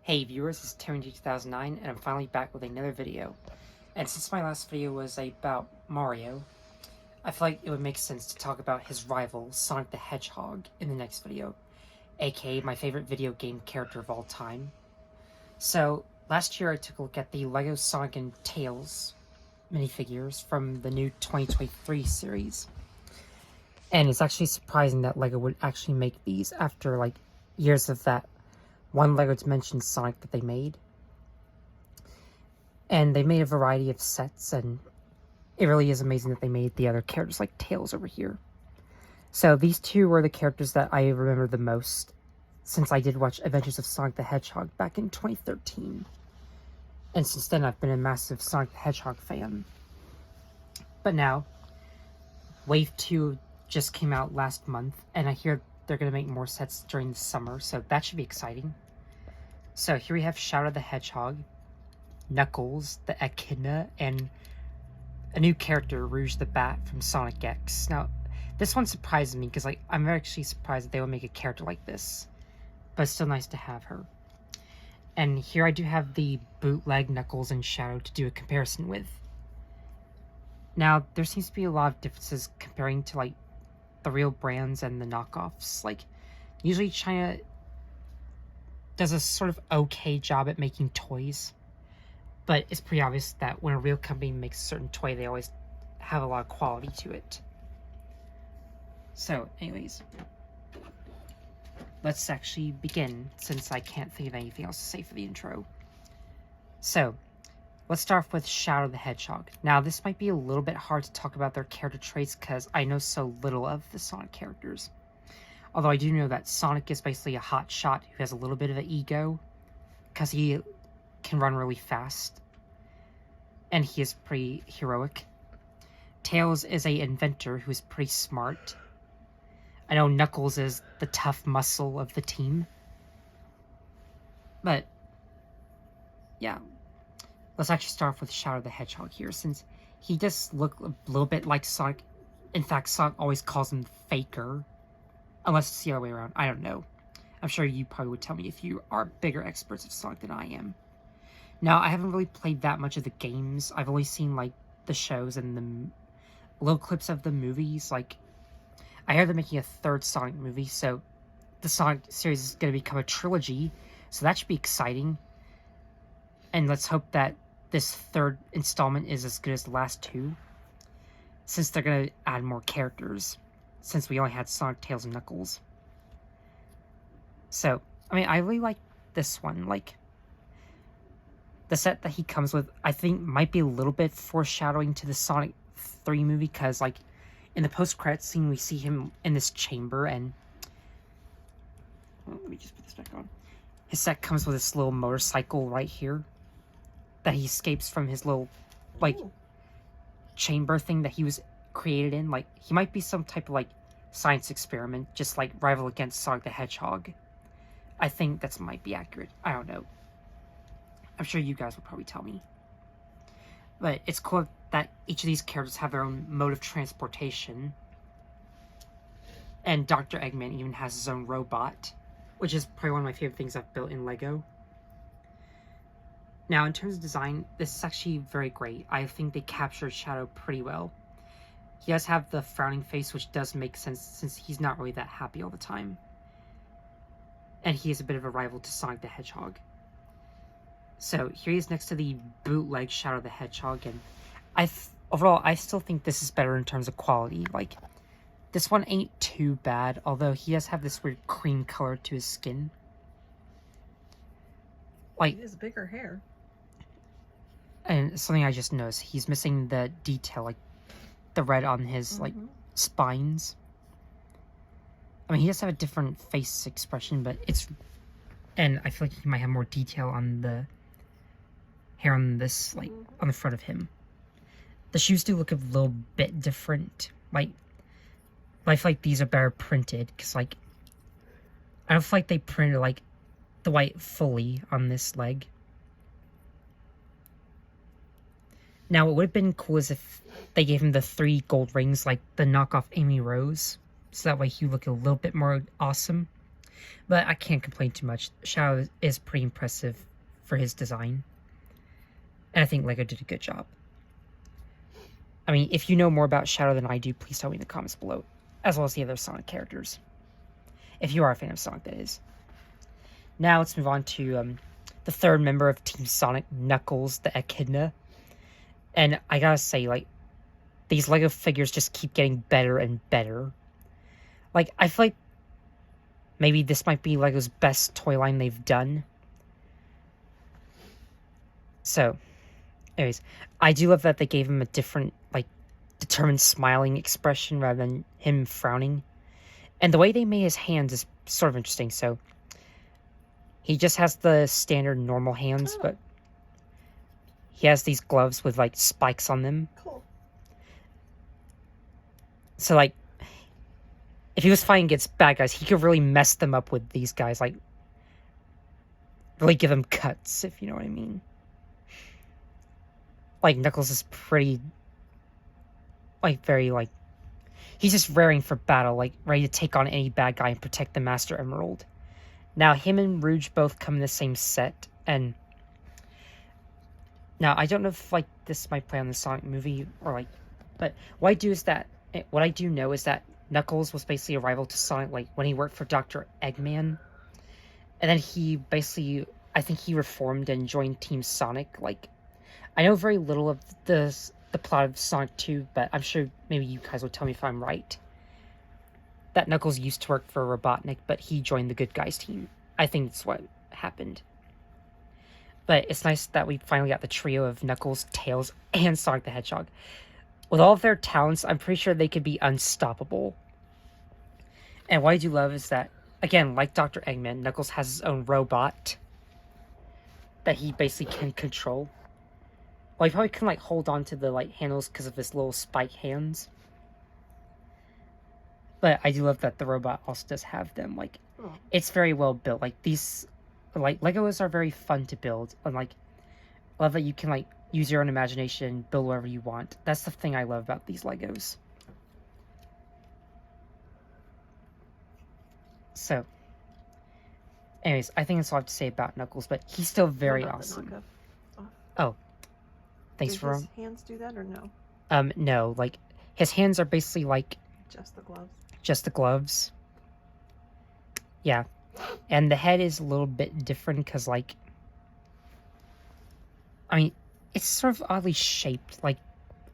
Hey viewers, it's Terran2009 and I'm finally back with another video. And since my last video was about Mario, I feel like it would make sense to talk about his rival, Sonic the Hedgehog, in the next video, aka my favorite video game character of all time. So, last year I took a look at the LEGO Sonic and Tails minifigures from the new 2023 series. And it's actually surprising that LEGO would actually make these after like years of that one LEGO Dimension Sonic that they made. And they made a variety of sets, and it really is amazing that they made the other characters like Tails over here. So these two were the characters that I remember the most, since I did watch Adventures of Sonic the Hedgehog back in 2013. And since then I've been a massive Sonic the Hedgehog fan. But now, Wave 2 just came out last month, and I hear they're going to make more sets during the summer, so that should be exciting. So here we have Shadow the Hedgehog, Knuckles, the Echidna, and a new character, Rouge the Bat from Sonic X. Now, this one surprises me because I'm actually surprised that they would make a character like this, but it's still nice to have her. And here I do have the bootleg Knuckles and Shadow to do a comparison with. Now, there seems to be a lot of differences comparing to the real brands and the knockoffs. Usually China does a sort of okay job at making toys, but it's pretty obvious that when a real company makes a certain toy, they always have a lot of quality to it. So, anyways, let's actually begin, since I can't think of anything else to say for the intro. So, let's start off with Shadow the Hedgehog. Now, this might be a little bit hard to talk about their character traits because I know so little of the Sonic characters. Although I do know that Sonic is basically a hot shot who has a little bit of an ego, because he can run really fast, and he is pretty heroic. Tails is an inventor who is pretty smart. I know Knuckles is the tough muscle of the team. But, yeah. Let's actually start off with Shadow the Hedgehog here, since he does look a little bit like Sonic. In fact, Sonic always calls him Faker. Unless it's the other way around. I don't know. I'm sure you probably would tell me if you are bigger experts of Sonic than I am. Now, I haven't really played that much of the games. I've only seen, the shows and the little clips of the movies. I heard they're making a third Sonic movie, so the Sonic series is going to become a trilogy, so that should be exciting. And let's hope that this third installment is as good as the last two, since they're going to add more characters, since we only had Sonic, Tails, and Knuckles. So, I really like this one. The set that he comes with, I think, might be a little bit foreshadowing to the Sonic 3 movie, because, in the post-credits scene, we see him in this chamber, and... Let me just put this back on. His set comes with this little motorcycle right here, that he escapes from his little, chamber thing that he was created in. He might be some type of science experiment, just rival against Sonic the Hedgehog. I think that might be accurate. I don't know. I'm sure you guys will probably tell me. But it's cool that each of these characters have their own mode of transportation. And Dr. Eggman even has his own robot, which is probably one of my favorite things I've built in LEGO. Now, in terms of design, this is actually very great. I think they captured Shadow pretty well. He does have the frowning face, which does make sense since he's not really that happy all the time. And he is a bit of a rival to Sonic the Hedgehog. So here he is next to the bootleg Shadow the Hedgehog, and overall, I still think this is better in terms of quality. This one ain't too bad, although he does have this weird cream color to his skin. He has bigger hair. And something I just noticed, he's missing the detail, the red on his, spines. He does have a different face expression, but and I feel like he might have more detail on the hair on this, on the front of him. The shoes do look a little bit different. I feel like these are better printed, because, I don't feel like they printed, the white fully on this leg. Now, it would have been cool as if they gave him the 3 gold rings like the knockoff Amy Rose, so that way he would look a little bit more awesome. But I can't complain too much. Shadow is pretty impressive for his design. And I think LEGO did a good job. I mean, if you know more about Shadow than I do, please tell me in the comments below. As well as the other Sonic characters. If you are a fan of Sonic, that is. Now let's move on to the third member of Team Sonic, Knuckles the Echidna. And I gotta say, like, these LEGO figures just keep getting better and better. Like, I feel like maybe this might be LEGO's best toy line they've done. So, anyways, I do love that they gave him a different, like, determined smiling expression rather than him frowning. And the way they made his hands is sort of interesting. So, he just has the standard normal hands, but he has these gloves with, like, spikes on them. Cool. So, like, if he was fighting against bad guys, he could really mess them up with these guys. Like, really give them cuts, if you know what I mean. Like, Knuckles is pretty, like, very, like, he's just raring for battle, like, ready to take on any bad guy and protect the Master Emerald. Now, him and Rouge both come in the same set, and now, I don't know if, like, this might play on the Sonic movie, or, like, but what I do know is that Knuckles was basically a rival to Sonic, like, when he worked for Dr. Eggman, and then he basically, I think he reformed and joined Team Sonic. Like, I know very little of the plot of Sonic 2, but I'm sure maybe you guys will tell me if I'm right. That Knuckles used to work for Robotnik, but he joined the good guys team. I think that's what happened. But it's nice that we finally got the trio of Knuckles, Tails, and Sonic the Hedgehog. With all of their talents, I'm pretty sure they could be unstoppable. And what I do love is that, again, like Dr. Eggman, Knuckles has his own robot that he basically can control. Well, he probably can, like, hold on to the, like, handles because of his little spike hands. But I do love that the robot also does have them. Like, it's very well built. Like, these, like, Legos are very fun to build. And, like, I love that you can, like, use your own imagination, build whatever you want. That's the thing I love about these Legos. So, anyways, I think that's all I have to say about Knuckles, but he's still very awesome. Oh. Thanks Did for his hands do that or no? No, like, his hands are basically like just the gloves. Just the gloves. Yeah. And the head is a little bit different because, like, I mean, it's sort of oddly shaped. Like,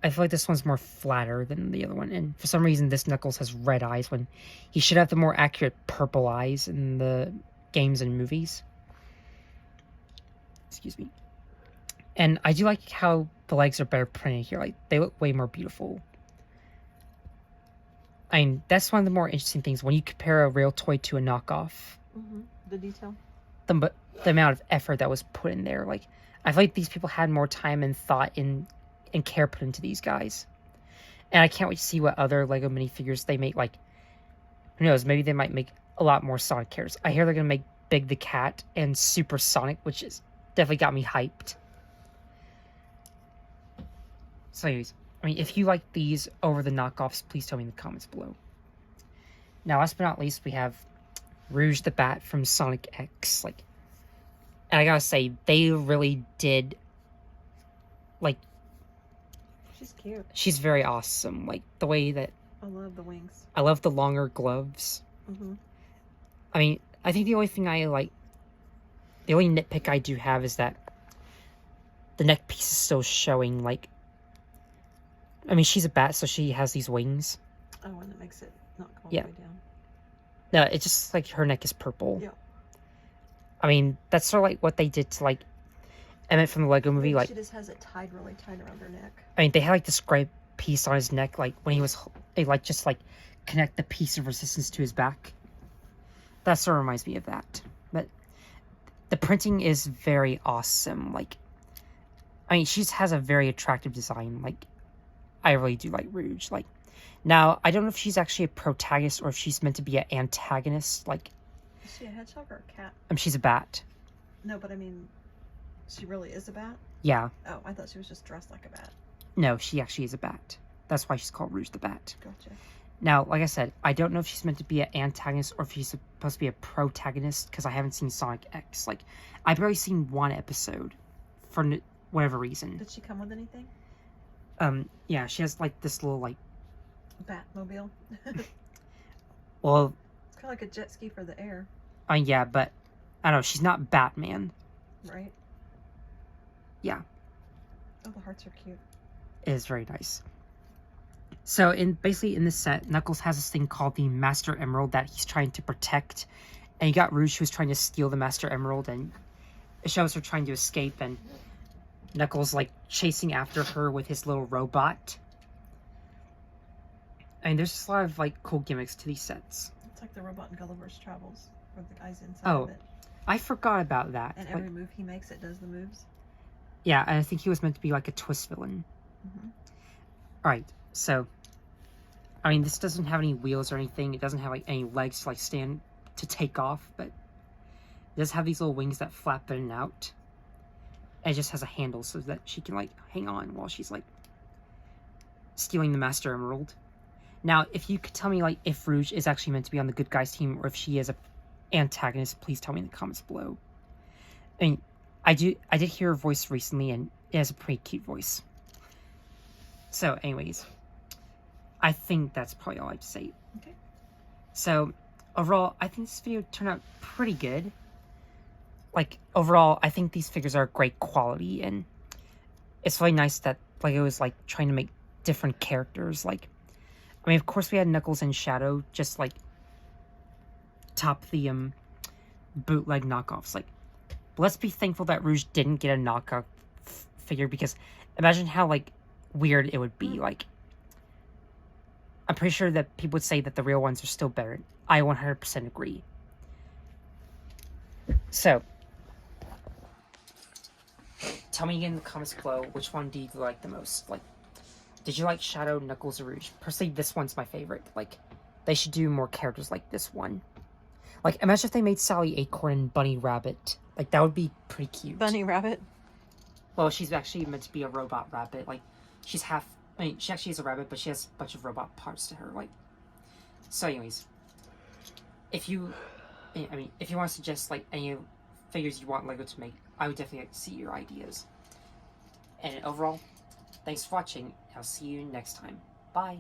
I feel like this one's more flatter than the other one. And for some reason, this Knuckles has red eyes when he should have the more accurate purple eyes in the games and movies. Excuse me. And I do like how the legs are better printed here. Like, they look way more beautiful. I mean, that's one of the more interesting things when you compare a real toy to a knockoff. The detail. The amount of effort that was put in there. Like, I feel like these people had more time and thought and care put into these guys. And I can't wait to see what other LEGO minifigures they make. Like, who knows, maybe they might make a lot more Sonic characters. I hear they're going to make Big the Cat and Super Sonic, which is definitely got me hyped. So anyways, I mean, if you like these over the knockoffs, please tell me in the comments below. Now, last but not least, we have Rouge the Bat from Sonic X. Like, and I gotta say, they really did, like... She's cute. She's very awesome. Like, the way that... I love the wings. I love the longer gloves. I mean, I think the only thing I like... The only nitpick I do have is that the neck piece is still showing, like... I mean, she's a bat, so she has these wings. Oh, and it makes it not go all the way down. No, it's just, like, her neck is purple. Yeah. I mean, that's sort of like what they did to, like, Emmett from the Lego movie. Like, she just has it tied really tight around her neck. I mean, they had, like, this gray piece on his neck, like, when he was, they, like, just, like, connect the piece of resistance to his back. That sort of reminds me of that. But the printing is very awesome. Like, I mean, she has a very attractive design. Like, I really do like Rouge. Like, now, I don't know if she's actually a protagonist or if she's meant to be an antagonist. Like, is she a hedgehog or a cat? She's a bat. No, but I mean, she really is a bat? Yeah. Oh, I thought she was just dressed like a bat. No, she actually is a bat. That's why she's called Rouge the Bat. Gotcha. Now, like I said, I don't know if she's meant to be an antagonist or if she's supposed to be a protagonist because I haven't seen Sonic X. Like, I've barely seen one episode for whatever reason. Did she come with anything? Yeah, she has like this little like Batmobile. well, It's kind of like a jet ski for the air, yeah, but I don't know. She's not Batman. right? Yeah, Oh, the hearts are cute. it is very nice. So, basically in this set, Knuckles has this thing called the Master Emerald that he's trying to protect, and you got Rouge who's trying to steal the Master Emerald, and it shows her trying to escape, and Knuckles like chasing after her with his little robot. I mean, there's just a lot of like cool gimmicks to these sets. It's like the robot in Gulliver's Travels, where the guy's inside Oh, of it. I forgot about that. And Like, every move he makes, it does the moves. yeah, and I think he was meant to be like a twist villain. Mm-hmm. Alright, so I mean, this doesn't have any wheels or anything. It doesn't have like any legs to like stand to take off, but it does have these little wings that flap in and out. And it just has a handle so that she can like hang on while she's like stealing the Master Emerald. Now, if you could tell me like if Rouge is actually meant to be on the good guys team or if she is a antagonist, please tell me in the comments below. I mean, I did hear her voice recently, and it has a pretty cute voice. So, anyways, I think that's probably all I have to say. Okay. So, overall, I think this video turned out pretty good. Like, overall, I think these figures are great quality, and it's really nice that, like, it was, like, trying to make different characters. Like, I mean, of course we had Knuckles and Shadow, just, like, top the, bootleg knockoffs. Like, but let's be thankful that Rouge didn't get a knockoff figure, because imagine how, like, weird it would be. Like, I'm pretty sure that people would say that the real ones are still better. I 100% agree. So, tell me in the comments below, which one do you like the most? Like, did you like Shadow, Knuckles, or Rouge? Personally, this one's my favorite. Like, they should do more characters like this one. Like, imagine if they made Sally Acorn and Bunny Rabbit. Like, that would be pretty cute. Bunny Rabbit. Well, she's actually meant to be a robot rabbit. Like, she's half... I mean, she actually is a rabbit, but she has a bunch of robot parts to her. Like, so anyways, if you... I mean, if you want to suggest, like, any figures you want LEGO to make, I would definitely like to see your ideas. And overall, thanks for watching. I'll see you next time. Bye.